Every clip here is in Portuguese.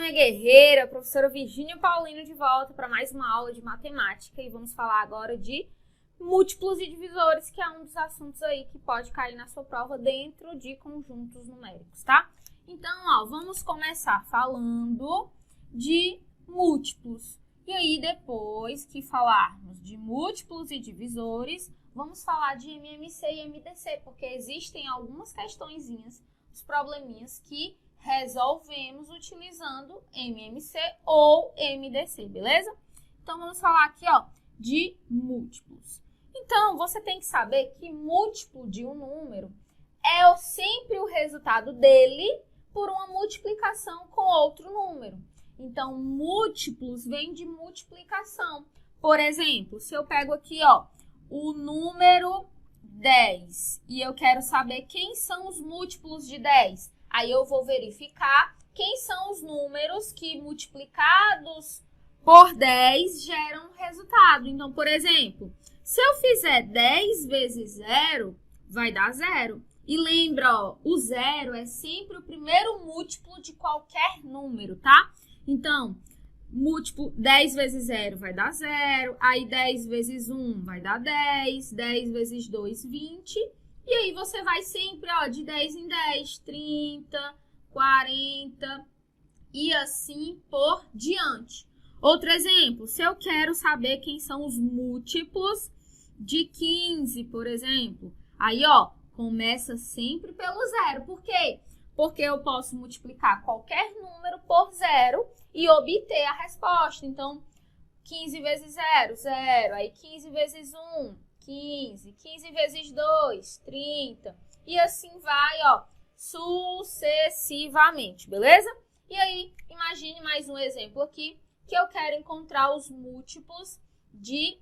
nome é Guerreira, professora Virgínia Paulino de volta para mais uma aula de matemática e vamos falar agora de múltiplos e divisores, que é um dos assuntos aí que pode cair na sua prova dentro de conjuntos numéricos, tá? Então, vamos começar falando de múltiplos. E aí, depois que falarmos de múltiplos e divisores, vamos falar de MMC e MDC, porque existem algumas questõezinhas, os probleminhas que resolvemos utilizando MMC ou MDC, beleza? Então, vamos falar aqui, de múltiplos. Então, você tem que saber que múltiplo de um número é sempre o resultado dele por uma multiplicação com outro número. Então, múltiplos vem de multiplicação. Por exemplo, se eu pego aqui, o número 10 e eu quero saber quem são os múltiplos de 10, aí eu vou verificar quem são os números que multiplicados por 10 geram resultado. Então, por exemplo, se eu fizer 10 vezes 0, vai dar 0. E lembra, o 0 é sempre o primeiro múltiplo de qualquer número, tá? Então, múltiplo 10 vezes 0 vai dar 0, aí 10 vezes 1 vai dar 10, 10 vezes 2, 20. E aí você vai sempre, de 10 em 10, 30, 40 e assim por diante. Outro exemplo, se eu quero saber quem são os múltiplos de 15, por exemplo, aí, começa sempre pelo 0. Por quê? Porque eu posso multiplicar qualquer número por 0 e obter a resposta. Então, 15 vezes 0, 0. Aí, 15 vezes 1, 15. 15 vezes 2, 30. E assim vai, sucessivamente, beleza? E aí, imagine mais um exemplo aqui, que eu quero encontrar os múltiplos de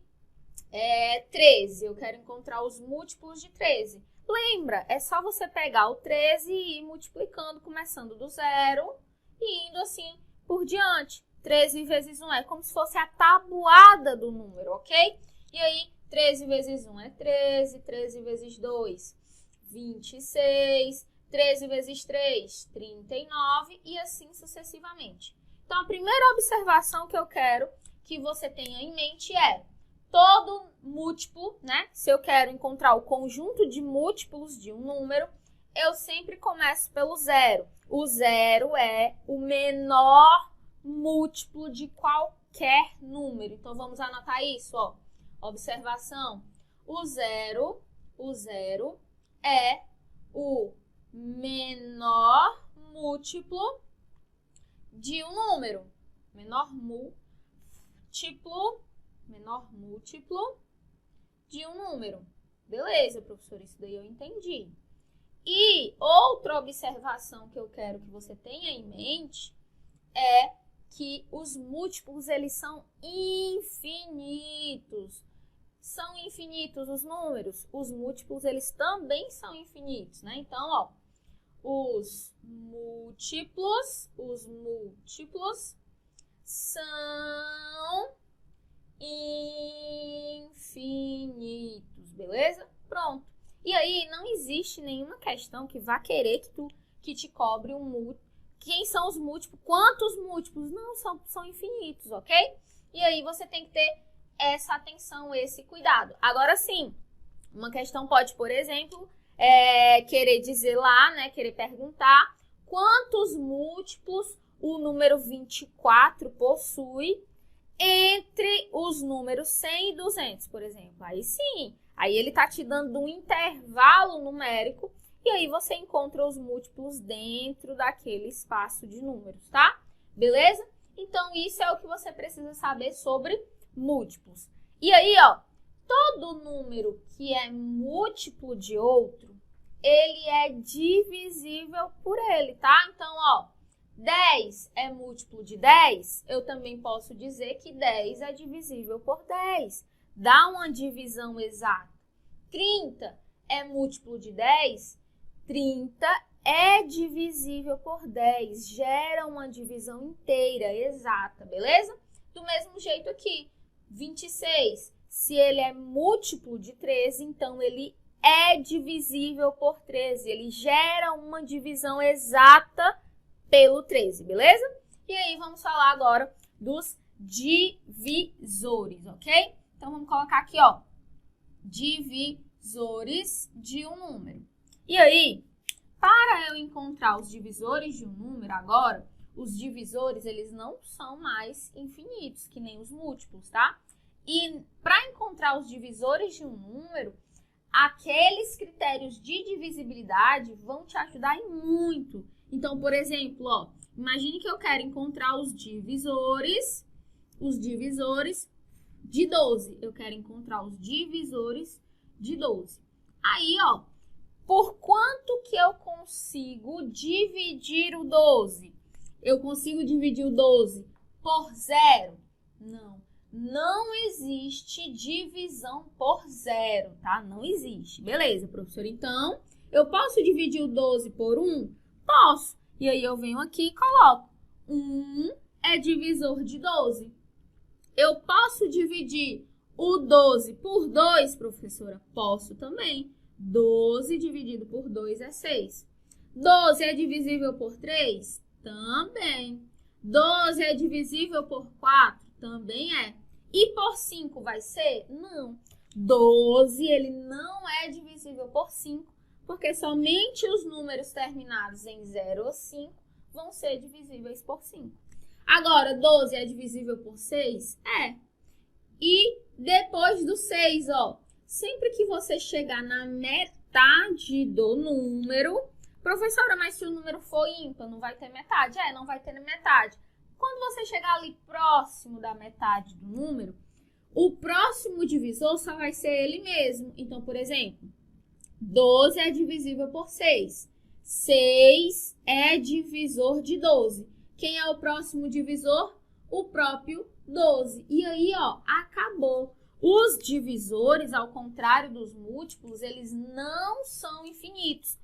13. Eu quero encontrar os múltiplos de 13. Lembra, é só você pegar o 13 e ir multiplicando, começando do 0 e indo assim por diante. 13 vezes 1 é como se fosse a tabuada do número, ok? E aí, 13 vezes 1 é 13, 13 vezes 2, 26, 13 vezes 3, 39 e assim sucessivamente. Então, a primeira observação que eu quero que você tenha em mente é todo múltiplo, né? Se eu quero encontrar o conjunto de múltiplos de um número, eu sempre começo pelo 0. O 0 é o menor múltiplo de qualquer número. Então, vamos anotar isso, Observação. O 0 é o menor múltiplo de um número. Menor múltiplo de um número. Beleza, professor, isso daí eu entendi. E outra observação que eu quero que você tenha em mente é que os múltiplos, eles são infinitos. São infinitos os números. Os múltiplos, eles também são infinitos, né? Então, os múltiplos são infinitos, beleza? Pronto. E aí, não existe nenhuma questão que vá querer que te cobre um múltiplo. Quem são os múltiplos? Quantos múltiplos? Não, são infinitos, ok? E aí, você tem que ter essa atenção, esse cuidado. Agora sim, uma questão pode, por exemplo, querer dizer lá, né? Querer perguntar quantos múltiplos o número 24 possui entre os números 100 e 200, por exemplo. Aí sim, aí ele está te dando um intervalo numérico e aí você encontra os múltiplos dentro daquele espaço de números, tá? Beleza? Então, isso é o que você precisa saber sobre múltiplos. E aí, todo número que é múltiplo de outro, ele é divisível por ele, tá? Então, 10 é múltiplo de 10, eu também posso dizer que 10 é divisível por 10. Dá uma divisão exata. 30 é múltiplo de 10, 30 é divisível por 10. Gera uma divisão inteira, exata, beleza? Do mesmo jeito aqui, 26, se ele é múltiplo de 13, então ele é divisível por 13. Ele gera uma divisão exata pelo 13, beleza? E aí, vamos falar agora dos divisores, ok? Então, vamos colocar aqui, ó, divisores de um número. E aí, para eu encontrar os divisores de um número agora, os divisores, eles não são mais infinitos, que nem os múltiplos, tá? E para encontrar os divisores de um número, aqueles critérios de divisibilidade vão te ajudar em muito. Então, por exemplo, ó, imagine que eu quero encontrar os divisores de 12. Eu quero encontrar os divisores de 12. Aí, ó, por quanto que eu consigo dividir o 12? Eu consigo dividir o 12 por 0? Não. Não existe divisão por 0, tá? Não existe. Beleza, professor. Então, eu posso dividir o 12 por 1? Posso. E aí, eu venho aqui e coloco. 1 é divisor de 12. Eu posso dividir o 12 por 2, professora? Posso também. 12 dividido por 2 é 6. 12 é divisível por 3? Também. 12 é divisível por 4? Também é. E por 5 vai ser? Não. 12, ele não é divisível por 5, porque somente os números terminados em 0 ou 5 vão ser divisíveis por 5. Agora, 12 é divisível por 6? É. E depois do 6, ó, sempre que você chegar na metade do número, professora, mas se o número for ímpar, não vai ter metade? É, não vai ter metade. Quando você chegar ali próximo da metade do número, o próximo divisor só vai ser ele mesmo. Então, por exemplo, 12 é divisível por 6. 6 é divisor de 12. Quem é o próximo divisor? O próprio 12. E aí, ó, acabou. Os divisores, ao contrário dos múltiplos, eles não são infinitos.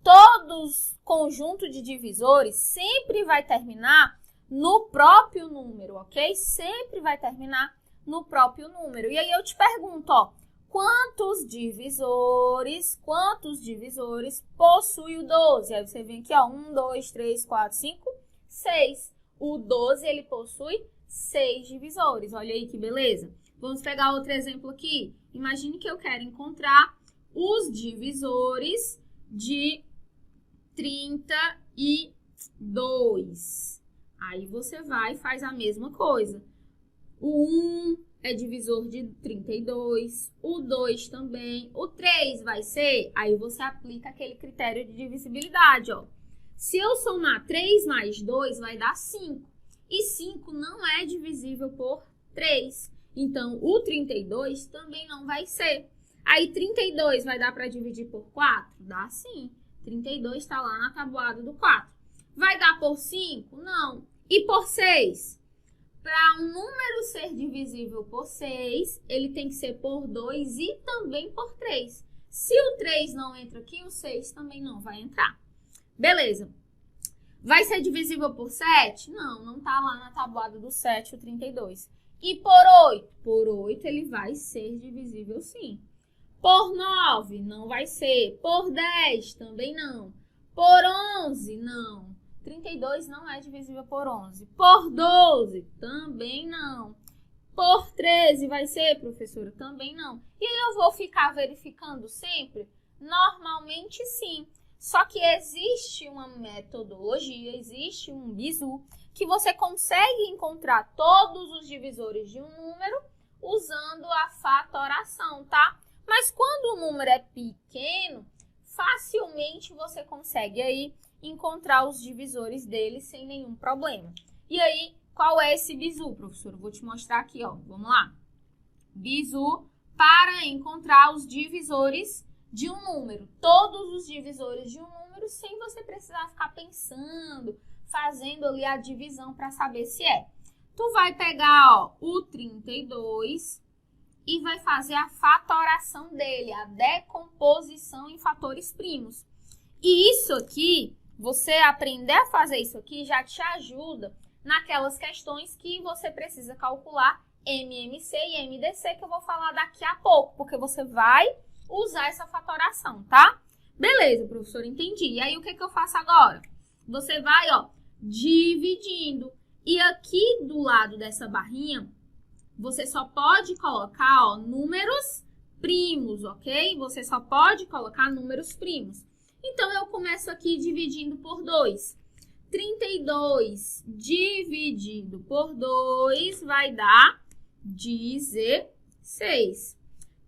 Todos conjunto de divisores sempre vai terminar no próprio número, ok? Sempre vai terminar no próprio número. E aí eu te pergunto, ó, quantos divisores possui o 12? Aí você vem aqui, ó, 1, 2, 3, 4, 5, 6. O 12, ele possui 6 divisores. Olha aí que beleza. Vamos pegar outro exemplo aqui. Imagine que eu quero encontrar os divisores de 32. Aí você vai e faz a mesma coisa. O 1 é divisor de 32, o 2 também, o 3 vai ser, aí você aplica aquele critério de divisibilidade, ó. Se eu somar 3 mais 2, vai dar 5. E 5 não é divisível por 3. Então, o 32 também não vai ser. Aí, 32 vai dar para dividir por 4? Dá sim. 32 está lá na tabuada do 4. Vai dar por 5? Não. E por 6? Para um número ser divisível por 6, ele tem que ser por 2 e também por 3. Se o 3 não entra aqui, o 6 também não vai entrar. Beleza. Vai ser divisível por 7? Não, não está lá na tabuada do 7, o 32. E por 8? Por 8 ele vai ser divisível sim. Por 9? Não vai ser. Por 10? Também não. Por 11? Não. 32 não é divisível por 11. Por 12? Também não. Por 13 vai ser, professora? Também não. E aí eu vou ficar verificando sempre? Normalmente sim. Só que existe uma metodologia, existe um bizu, que você consegue encontrar todos os divisores de um número usando a fatoração, tá? Mas quando o número é pequeno, facilmente você consegue aí encontrar os divisores dele sem nenhum problema. E aí, qual é esse bizu, professor? Eu vou te mostrar aqui, ó. Vamos lá. Bizu para encontrar os divisores de um número. Todos os divisores de um número sem você precisar ficar pensando, fazendo ali a divisão para saber se é. Tu vai pegar, ó, o 32 e vai fazer a fatoração dele, a decomposição em fatores primos. E isso aqui, você aprender a fazer isso aqui já te ajuda naquelas questões que você precisa calcular MMC e MDC, que eu vou falar daqui a pouco, porque você vai usar essa fatoração, tá? Beleza, professor, entendi. E aí, o que eu faço agora? Você vai, ó, dividindo. E aqui do lado dessa barrinha, você só pode colocar, ó, números primos, ok? Você só pode colocar números primos. Então, eu começo aqui dividindo por 2. 32 dividido por 2 vai dar 16.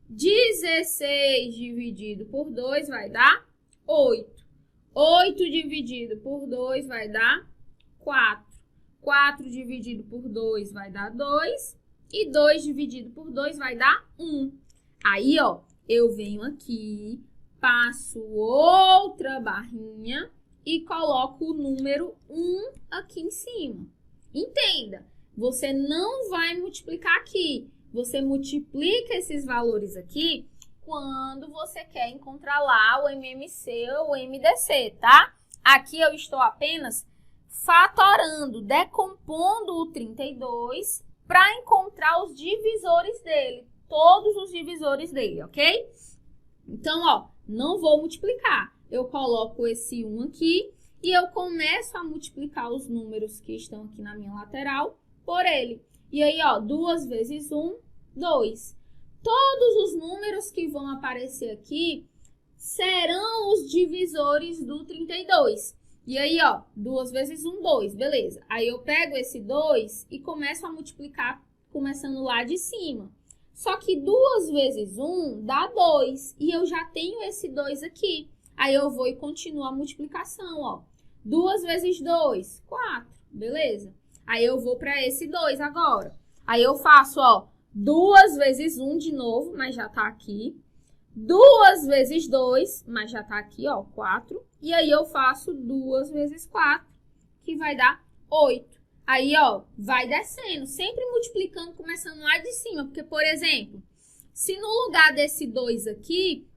16 dividido por 2 vai dar 8. 8 dividido por 2 vai dar 4. 4 dividido por 2 vai dar 2. E 2 dividido por 2 vai dar 1. Aí, ó, eu venho aqui, passo outra barrinha e coloco o número 1 aqui em cima. Entenda, você não vai multiplicar aqui. Você multiplica esses valores aqui quando você quer encontrar lá o MMC ou o MDC, tá? Aqui eu estou apenas fatorando, decompondo o 32 para encontrar os divisores dele, todos os divisores dele, ok? Então, ó, não vou multiplicar. Eu coloco esse 1 aqui e eu começo a multiplicar os números que estão aqui na minha lateral por ele. E aí, ó, 2 vezes 1, 2. Todos os números que vão aparecer aqui serão os divisores do 32. E aí, ó, 2 vezes 1, 2, beleza. Aí eu pego esse 2 e começo a multiplicar, começando lá de cima. Só que 2 vezes 1 dá 2, e eu já tenho esse 2 aqui. Aí eu vou e continuo a multiplicação, ó. 2 vezes 2, 4, beleza? Aí eu vou para esse 2 agora. Aí eu faço, ó, 2 vezes 1 de novo, mas já tá aqui. 2 vezes 2, mas já tá aqui, ó, 4. E aí eu faço 2 vezes 4, que vai dar 8. Aí, ó, vai descendo, sempre multiplicando, começando lá de cima. Porque, por exemplo, se no lugar desse 2 aqui,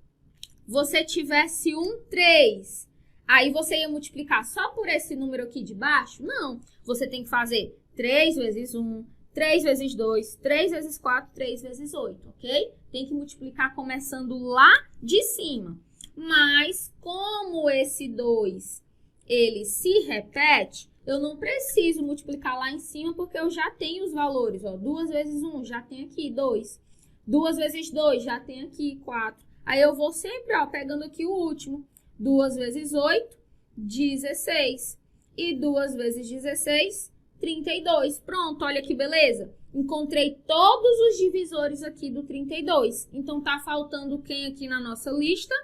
você tivesse um 3, aí você ia multiplicar só por esse número aqui de baixo? Não, você tem que fazer 3 vezes 1, 3 vezes 2, 3 vezes 4, 3 vezes 8, ok? Tem que multiplicar começando lá de cima. Mas, como esse 2, ele se repete, eu não preciso multiplicar lá em cima, porque eu já tenho os valores, ó. 2 vezes 1, já tem aqui 2. 2 vezes 2, já tem aqui 4. Aí eu vou sempre, ó, pegando aqui o último. 2 vezes 8, 16. E 2 vezes 16, 32. Pronto, olha que beleza. Encontrei todos os divisores aqui do 32. Então, tá faltando quem aqui na nossa lista?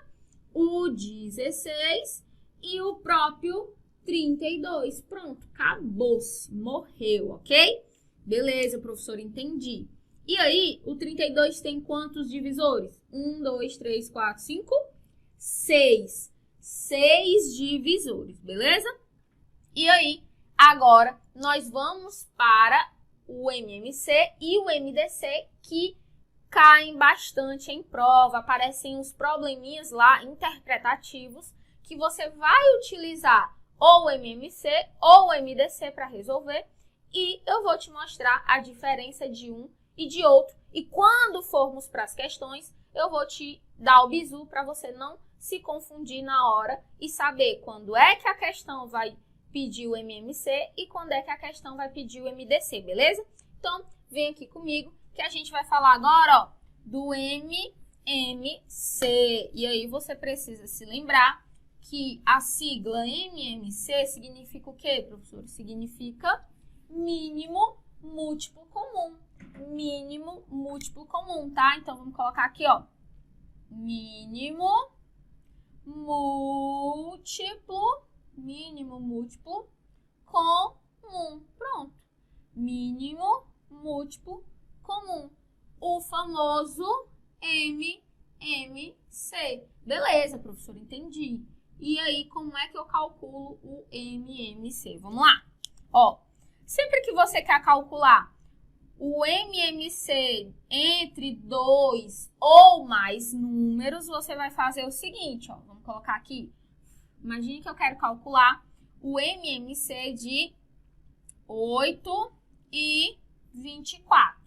O 16 e o próprio 32. Pronto, acabou-se, morreu, ok? Beleza, professor, entendi. E aí, o 32 tem quantos divisores? 1, 2, 3, 4, 5, 6. 6 divisores, beleza? E aí, agora, nós vamos para o MMC e o MDC, que caem bastante em prova, aparecem uns probleminhas lá interpretativos que você vai utilizar ou o MMC ou o MDC para resolver, e eu vou te mostrar a diferença de um e de outro. E quando formos para as questões, eu vou te dar o bizu para você não se confundir na hora e saber quando é que a questão vai pedir o MMC e quando é que a questão vai pedir o MDC, beleza? Então, vem aqui comigo que a gente vai falar agora, ó, do MMC. E aí você precisa se lembrar que a sigla MMC significa o quê, professor? Significa mínimo múltiplo comum. Mínimo múltiplo comum, tá? Então, vamos colocar aqui, ó. Mínimo múltiplo comum. Pronto. Mínimo múltiplo comum. O famoso MMC. Beleza, professor, entendi. E aí, como é que eu calculo o MMC? Vamos lá. Ó, sempre que você quer calcular o MMC entre 2 ou mais números, você vai fazer o seguinte, ó. Vamos colocar aqui. Imagine que eu quero calcular o MMC de 8 e 24.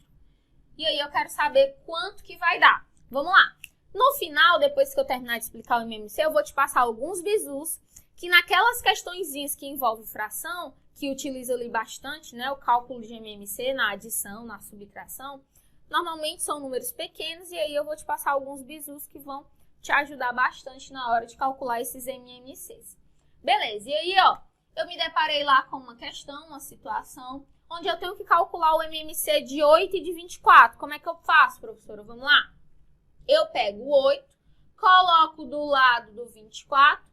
E aí eu quero saber quanto que vai dar. Vamos lá. No final, depois que eu terminar de explicar o MMC, eu vou te passar alguns bizus que naquelas questõezinhas que envolvem fração, que utiliza ali bastante, né, o cálculo de MMC na adição, na subtração, normalmente são números pequenos e aí eu vou te passar alguns bizus que vão te ajudar bastante na hora de calcular esses MMCs. Beleza, e aí, ó, eu me deparei lá com uma questão, uma situação, onde eu tenho que calcular o MMC de 8 e de 24. Como é que eu faço, professora? Vamos lá? Eu pego o 8, coloco do lado do 24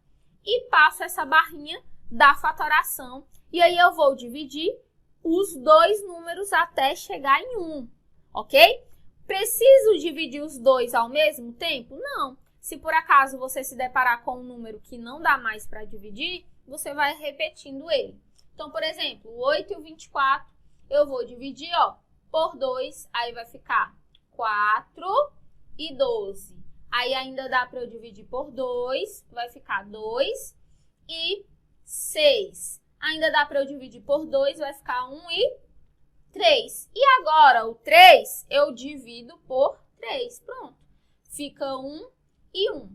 e passo essa barrinha da fatoração. E aí eu vou dividir os dois números até chegar em 1, ok? Preciso dividir os dois ao mesmo tempo? Não. Se por acaso você se deparar com um número que não dá mais para dividir, você vai repetindo ele. Então, por exemplo, o 8 e o 24, eu vou dividir, ó, por 2, aí vai ficar 4 e 12. Aí ainda dá para eu dividir por 2, vai ficar 2 e 6. Ainda dá para eu dividir por 2, vai ficar 1 e 3. E agora, o 3 eu divido por 3. Pronto. Fica 1 e 1.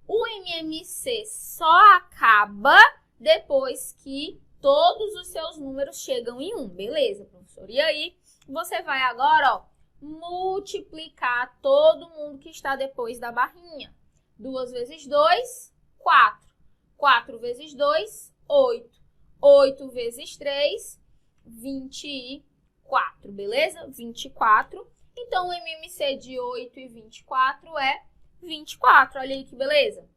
O MMC só acaba depois que todos os seus números chegam em 1. Beleza, professor? E aí, você vai agora, ó, multiplicar todo mundo que está depois da barrinha. 2 vezes 2, 4. 4 vezes 2, 8. 8 vezes 3, 24, beleza? 24. Então, o MMC de 8 e 24 é 24. Olha aí que beleza.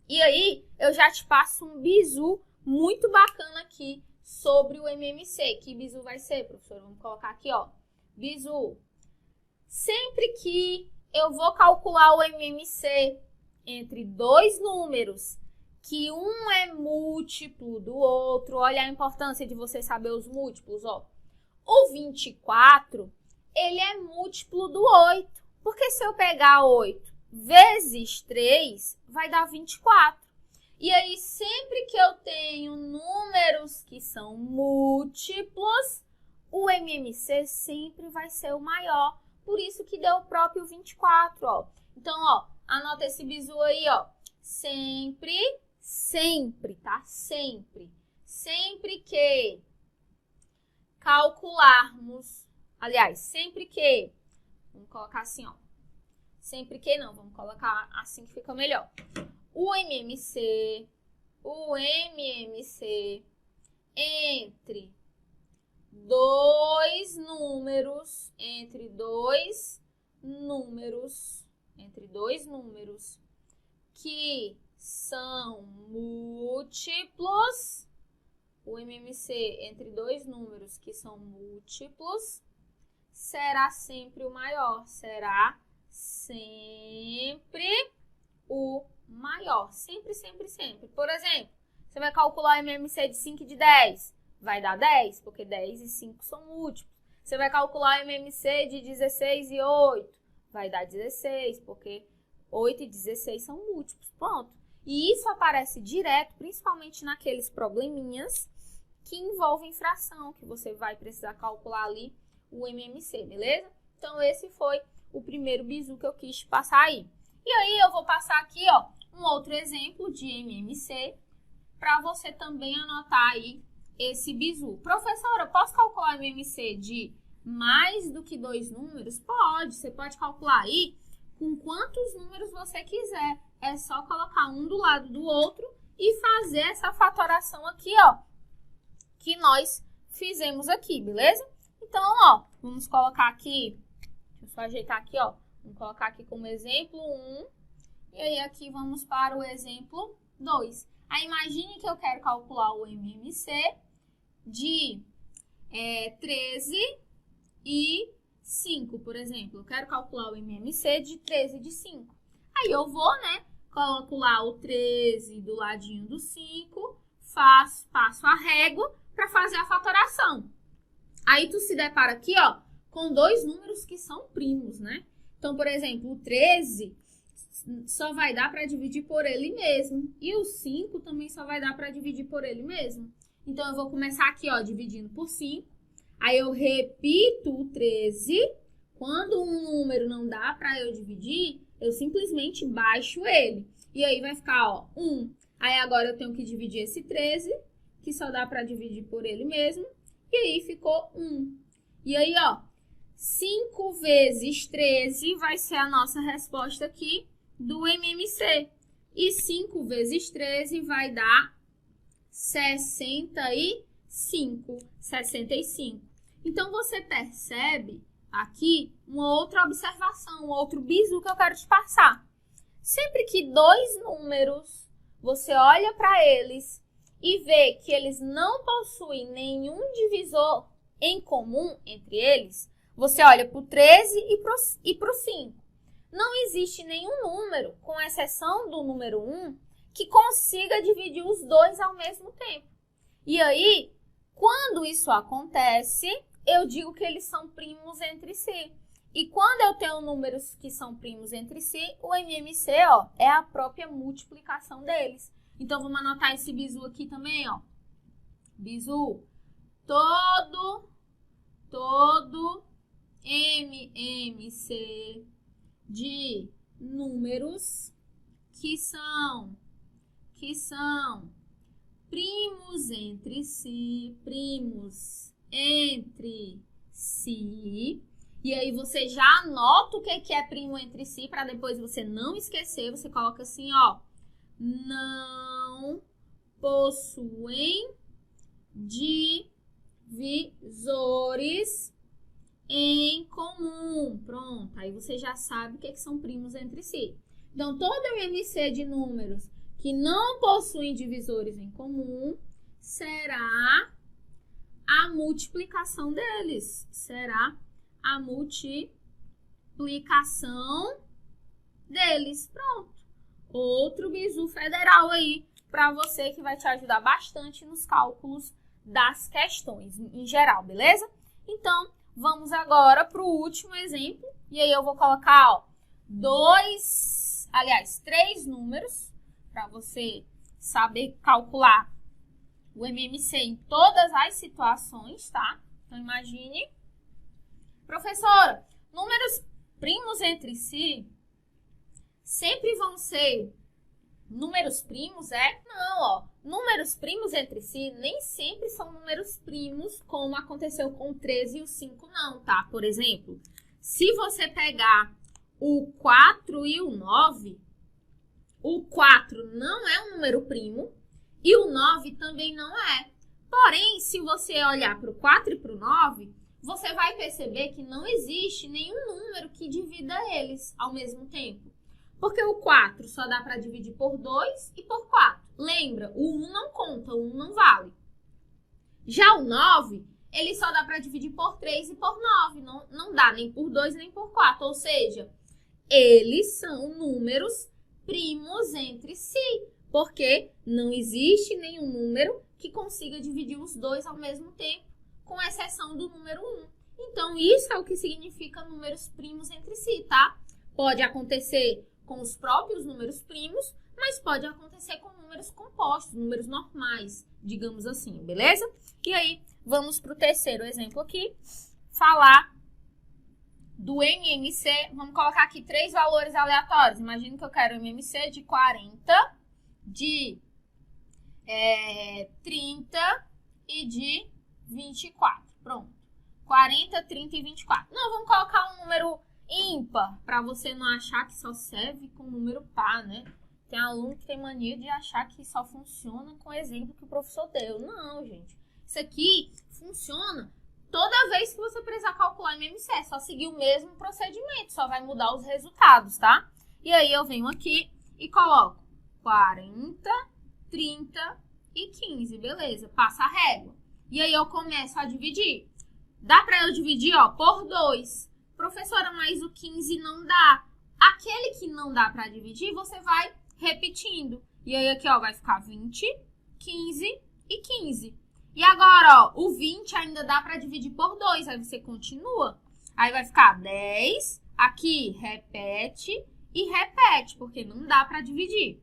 E aí, eu já te passo um bizu muito bacana aqui sobre o MMC. Que bizu vai ser, professor? Vamos colocar aqui, ó. Bizu. Sempre que eu vou calcular o MMC entre dois números, que um é múltiplo do outro, olha a importância de você saber os múltiplos, ó. O 24, ele é múltiplo do 8, porque se eu pegar 8 vezes 3, vai dar 24. E aí, sempre que eu tenho números que são múltiplos, o MMC sempre vai ser o maior. Por isso que deu o próprio 24, ó. Então, ó, anota esse bizu aí, ó. Sempre, tá? Sempre que calcularmos, aliás, sempre que, vamos colocar assim, ó. Sempre que não, vamos colocar assim que fica melhor. O MMC entre dois números que são múltiplos, o MMC entre dois números que são múltiplos será sempre o maior, será sempre o maior, sempre. Por exemplo, você vai calcular o MMC de 5 e de 10, vai dar 10, porque 10 e 5 são múltiplos. Você vai calcular o MMC de 16 e 8, vai dar 16, porque 8 e 16 são múltiplos, pronto. E isso aparece direto, principalmente naqueles probleminhas que envolvem fração, que você vai precisar calcular ali o MMC, beleza? Então, esse foi o primeiro bizu que eu quis te passar aí. E aí, eu vou passar aqui, ó, um outro exemplo de MMC, para você também anotar aí esse bizu. Professora, eu posso calcular o MMC de mais do que dois números? Pode, você pode calcular aí com quantos números você quiser. É só colocar um do lado do outro e fazer essa fatoração aqui, ó, que nós fizemos aqui, beleza? Então, ó, vamos colocar aqui, deixa eu só ajeitar aqui, ó, vamos colocar aqui como exemplo 1, e aí aqui vamos para o exemplo 2. Aí, imagine que eu quero calcular o MMC de 13 e 5, por exemplo. Eu quero calcular o MMC de 13 e de 5. Aí eu vou, né, coloco lá o 13 do ladinho do 5, passo a régua para fazer a fatoração. Aí tu se depara aqui, ó, com dois números que são primos, né? Então, por exemplo, o 13 só vai dar para dividir por ele mesmo. E o 5 também só vai dar para dividir por ele mesmo. Então, eu vou começar aqui, ó, dividindo por 5. Aí, eu repito o 13. Quando um número não dá para eu dividir, eu simplesmente baixo ele. E aí, vai ficar, ó, 1. Aí agora eu tenho que dividir esse 13, que só dá para dividir por ele mesmo. E aí ficou 1. E aí, ó, 5 vezes 13 vai ser a nossa resposta aqui do MMC. E 5 vezes 13 vai dar 65. Então, você percebe aqui uma outra observação, um outro bizu que eu quero te passar. Sempre que dois números, você olha para eles e vê que eles não possuem nenhum divisor em comum entre eles, você olha para o 13 e para o 5. Não existe nenhum número, com exceção do número 1, que consiga dividir os dois ao mesmo tempo. E aí, quando isso acontece, eu digo que eles são primos entre si. E quando eu tenho números que são primos entre si, o MMC, ó, é a própria multiplicação deles. Então, vamos anotar esse bizu aqui também, ó. Bizu, todo MMC de números que são primos entre si, e aí você já anota o que é primo entre si, para depois você não esquecer, você coloca assim, ó, não possuem divisores em comum. Pronto, aí você já sabe o que são primos entre si. Então, todo MMC de números que não possuem divisores em comum será a multiplicação deles. Será a multiplicação deles. Pronto. Outro bizu federal aí para você que vai te ajudar bastante nos cálculos das questões em geral, beleza? Então, vamos agora para o último exemplo. E aí eu vou colocar, ó, três números para você saber calcular o MMC em todas as situações, tá? Então, imagine. Professora, números primos entre si sempre vão ser números primos, é? Não, ó. Números primos entre si nem sempre são números primos, como aconteceu com o 13 e o 5, não, tá? Por exemplo, se você pegar o 4 e o 9, o 4 não é um número primo e o 9 também não é. Porém, se você olhar para o 4 e para o 9, você vai perceber que não existe nenhum número que divida eles ao mesmo tempo. Porque o 4 só dá para dividir por 2 e por 4. Lembra, o 1 não conta, o 1 não vale. Já o 9, ele só dá para dividir por 3 e por 9. Não dá nem por 2 nem por 4. Ou seja, eles são números primos entre si. Porque não existe nenhum número que consiga dividir os dois ao mesmo tempo, com exceção do número 1. Então, isso é o que significa números primos entre si, tá? Pode acontecer com os próprios números primos, mas pode acontecer com números compostos, números normais, digamos assim, beleza? E aí, vamos para o terceiro exemplo aqui, falar do MMC. Vamos colocar aqui 3 valores aleatórios. Imagina que eu quero MMC de 40, de 30 e de 24. Pronto. 40, 30 e 24. Não, vamos colocar um número ímpar, para você não achar que só serve com número par, né? Tem aluno que tem mania de achar que só funciona com o exemplo que o professor deu. Não, gente. Isso aqui funciona toda vez que você precisar calcular MMC. É só seguir o mesmo procedimento, só vai mudar os resultados, tá? E aí eu venho aqui e coloco 40, 30 e 15, beleza? Passa a régua. E aí eu começo a dividir. Dá para eu dividir, ó, por 2. Professora, mas o 15 não dá. Aquele que não dá para dividir, você vai repetindo. E aí aqui, ó, vai ficar 20, 15 e 15. E agora, ó, o 20 ainda dá para dividir por 2. Aí você continua. Aí vai ficar 10. Aqui, repete e repete, porque não dá para dividir.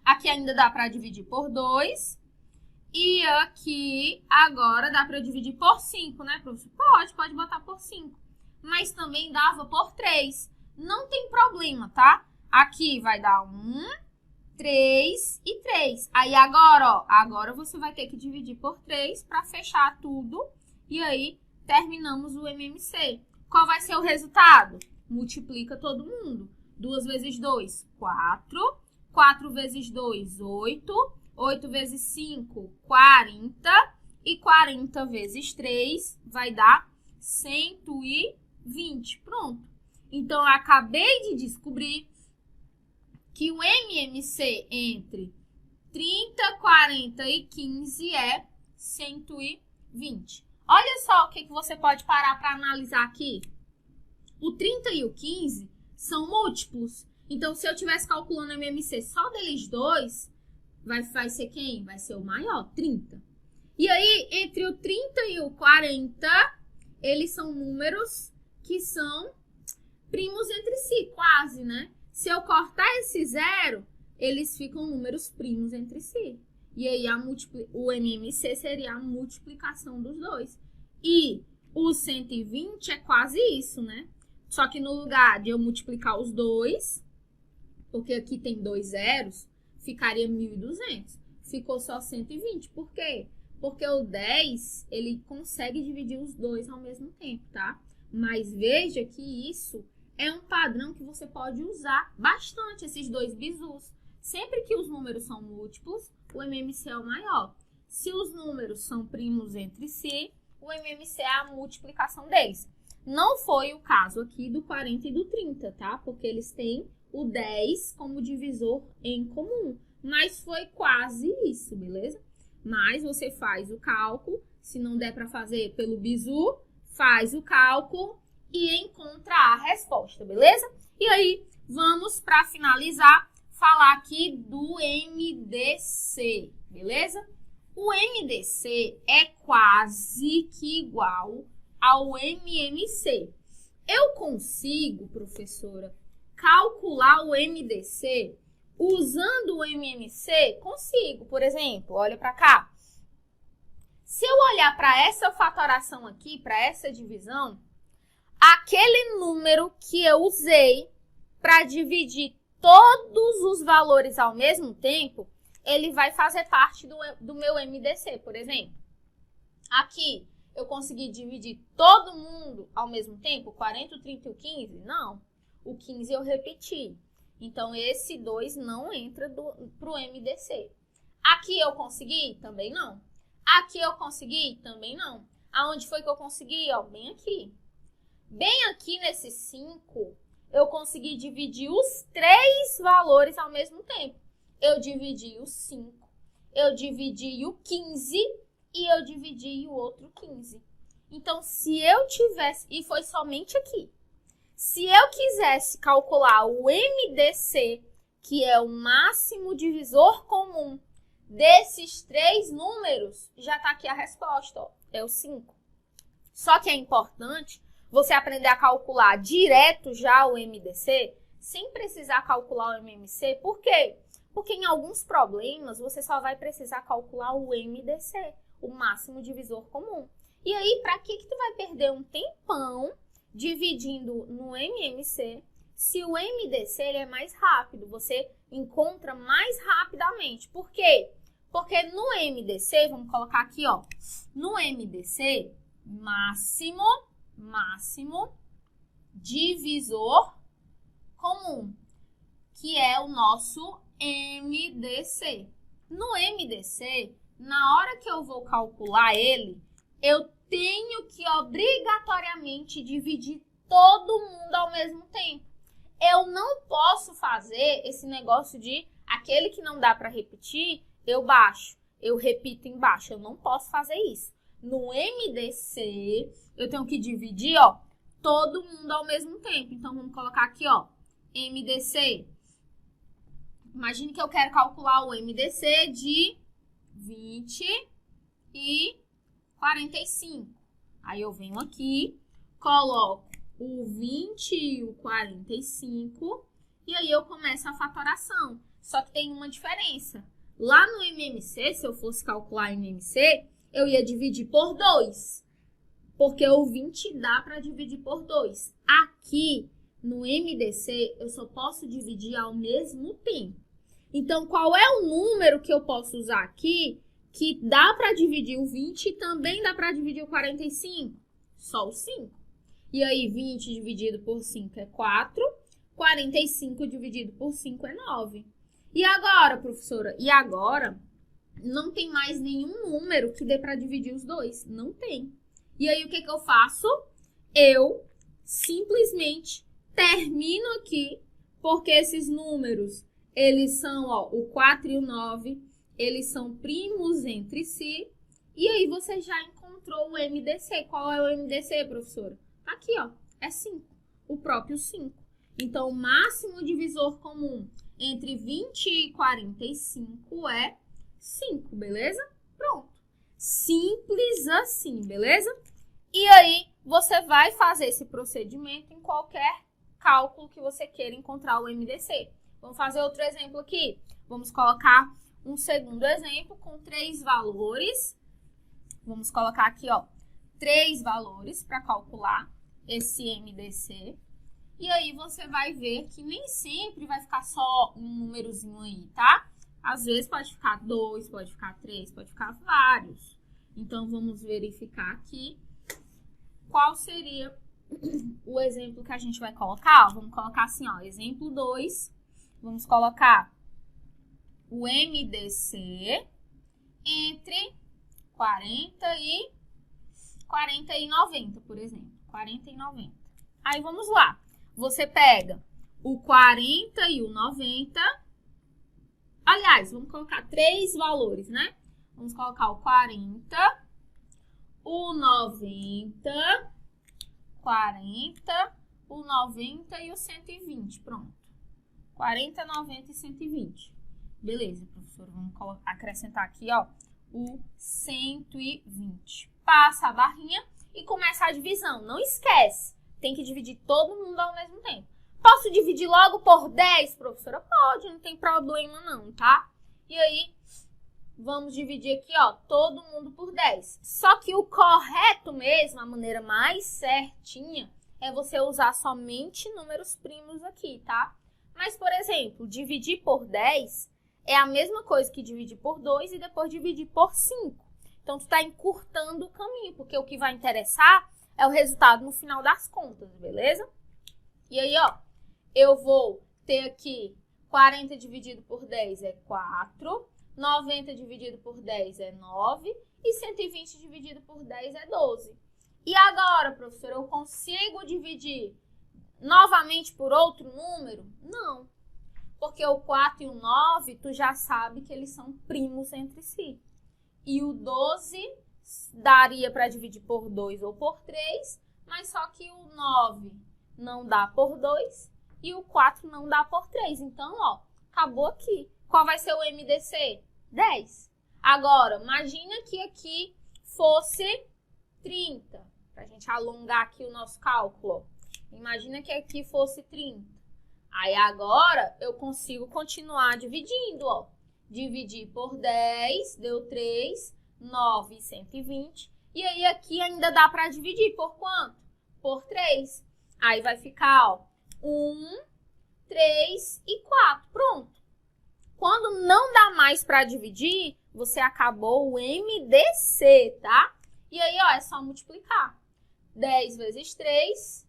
Aqui ainda dá para dividir por 2. E aqui, agora, dá para dividir por 5, né, professor? Pode botar por 5. Mas também dava por 3. Não tem problema, tá? Aqui vai dar 1, 3 e 3. Aí agora, ó, agora você vai ter que dividir por 3 para fechar tudo. E aí, terminamos o MMC. Qual vai ser o resultado? Multiplica todo mundo. 2 vezes 2, 4. 4 vezes 2, 8. 8 vezes 5, 40. E 40 vezes 3 vai dar 120. Pronto. Então, eu acabei de descobrir que o MMC entre 30, 40 e 15 é 120. Olha só o que você pode parar para analisar aqui. O 30 e o 15 são múltiplos. Então, se eu estivesse calculando o MMC só deles dois, vai ser quem? Vai ser o maior, 30. E aí, entre o 30 e o 40, eles são números que são primos entre si, quase, né? Se eu cortar esse zero, eles ficam números primos entre si. E aí, o MMC seria a multiplicação dos dois. E o 120 é quase isso, né? Só que no lugar de eu multiplicar os dois, porque aqui tem 2 zeros, ficaria 1.200. Ficou só 120. Por quê? Porque o 10, ele consegue dividir os dois ao mesmo tempo, tá? Mas veja que isso é um padrão que você pode usar bastante, esses dois bizus. Sempre que os números são múltiplos, o MMC é o maior. Se os números são primos entre si, o MMC é a multiplicação deles. Não foi o caso aqui do 40 e do 30, tá? Porque eles têm o 10 como divisor em comum. Mas foi quase isso, beleza? Mas você faz o cálculo. Se não der para fazer pelo bizu, faz o cálculo e encontra a resposta, beleza? E aí, vamos para finalizar, falar aqui do MDC, beleza? O MDC é quase que igual ao MMC. Eu consigo, professora, calcular o MDC usando o MMC? Consigo, por exemplo, olha para cá. Se eu olhar para essa fatoração aqui, para essa divisão, aquele número que eu usei para dividir todos os valores ao mesmo tempo, ele vai fazer parte do meu MDC, por exemplo. Aqui, eu consegui dividir todo mundo ao mesmo tempo, 40, o 30 e o 15? Não. O 15 eu repeti. Então, esse 2 não entra para o MDC. Aqui eu consegui? Também não. Aqui eu consegui? Também não. Aonde foi que eu consegui? Ó, bem aqui. Bem aqui nesse 5, eu consegui dividir os 3 valores ao mesmo tempo. Eu dividi o 5, eu dividi o 15 e eu dividi o outro 15. Então, se eu tivesse... E foi somente aqui. Se eu quisesse calcular o MDC, que é o máximo divisor comum desses 3 números, já está aqui a resposta, ó, é o 5. Só que é importante você aprender a calcular direto já o MDC, sem precisar calcular o MMC. Por quê? Porque em alguns problemas você só vai precisar calcular o MDC, o máximo divisor comum. E aí, para que tu vai perder um tempão dividindo no MMC, se o MDC ele é mais rápido, você encontra mais rapidamente. Por quê? Porque no MDC, vamos colocar aqui, ó, no MDC, máximo divisor comum, que é o nosso MDC. No MDC, na hora que eu vou calcular ele, eu tenho que obrigatoriamente dividir todo mundo ao mesmo tempo. Eu não posso fazer esse negócio de aquele que não dá para repetir, eu baixo, eu repito embaixo. Eu não posso fazer isso. No MDC, eu tenho que dividir, ó, todo mundo ao mesmo tempo. Então, vamos colocar aqui, ó, MDC. Imagine que eu quero calcular o MDC de 20 e 45. Aí eu venho aqui, coloco o 20 e o 45 e aí eu começo a fatoração. Só que tem uma diferença. Lá no MMC, se eu fosse calcular MMC, eu ia dividir por 2. Porque o 20 dá para dividir por 2. Aqui, no MDC, eu só posso dividir ao mesmo tempo. Então, qual é o número que eu posso usar aqui que dá para dividir o 20 e também dá para dividir o 45? Só o 5. E aí, 20 dividido por 5 é 4, 45 dividido por 5 é 9. E agora, professora? E agora, não tem mais nenhum número que dê para dividir os dois. Não tem. E aí, o que eu faço? Eu simplesmente termino aqui, porque esses números, eles são, ó, o 4 e o 9, eles são primos entre si. E aí, você já encontrou o MDC. Qual é o MDC, professora? Aqui, ó, é 5. O próprio 5. Então, o máximo divisor comum entre 20 e 45 é 5, beleza? Pronto. Simples assim, beleza? E aí, você vai fazer esse procedimento em qualquer cálculo que você queira encontrar o MDC. Vamos fazer outro exemplo aqui. Vamos colocar um segundo exemplo com 3 valores. Vamos colocar aqui, ó, 3 valores para calcular esse MDC. E aí, você vai ver que nem sempre vai ficar só um númerozinho aí, tá? Às vezes pode ficar 2, pode ficar 3, pode ficar vários. Então, vamos verificar aqui qual seria o exemplo que a gente vai colocar. Vamos colocar assim, ó, exemplo 2. Vamos colocar o MDC entre 40 e 90, por exemplo. 40 e 90. Aí, vamos lá. Você pega o 40 e o 90. Aliás, vamos colocar 3 valores, né? Vamos colocar o 40, o 90, 40, o 90 e o 120. Pronto. 40, 90 e 120. Beleza, professor. Vamos acrescentar aqui, ó, o 120. Passa a barrinha e começa a divisão. Não esquece. Tem que dividir todo mundo ao mesmo tempo. Posso dividir logo por 10, professora? Pode, não tem problema não, tá? E aí, vamos dividir aqui, ó, todo mundo por 10. Só que o correto mesmo, a maneira mais certinha, é você usar somente números primos aqui, tá? Mas, por exemplo, dividir por 10 é a mesma coisa que dividir por 2 e depois dividir por 5. Então, tu tá encurtando o caminho, porque o que vai interessar é o resultado no final das contas, beleza? E aí, ó, eu vou ter aqui 40 dividido por 10 é 4, 90 dividido por 10 é 9 e 120 dividido por 10 é 12. E agora, professor, eu consigo dividir novamente por outro número? Não, porque o 4 e o 9, tu já sabe que eles são primos entre si. E o 12 daria para dividir por 2 ou por 3, mas só que o 9 não dá por 2 e o 4 não dá por 3. Então, ó, acabou aqui. Qual vai ser o MDC? 10. Agora, imagina que aqui fosse 30. Para a gente alongar aqui o nosso cálculo. Imagina que aqui fosse 30. Aí, agora, eu consigo continuar dividindo, ó. Dividir por 10, deu 3. 9 e 120. E aí, aqui ainda dá para dividir por quanto? Por 3. Aí, vai ficar, ó, 1, 3 e 4. Pronto. Quando não dá mais para dividir, você acabou o MDC, tá? E aí, ó, é só multiplicar. 10 vezes 3,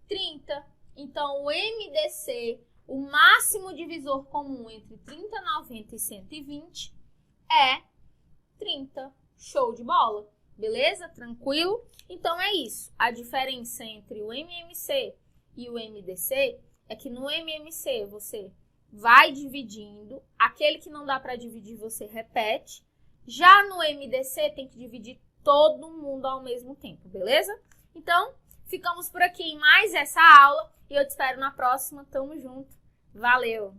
30. Então, o MDC, o máximo divisor comum entre 30, 90 e 120 é 30. Show de bola? Beleza? Tranquilo? Então, é isso. A diferença entre o MMC e o MDC é que no MMC você vai dividindo. Aquele que não dá para dividir, você repete. Já no MDC, tem que dividir todo mundo ao mesmo tempo, beleza? Então, ficamos por aqui em mais essa aula. E eu te espero na próxima. Tamo junto. Valeu!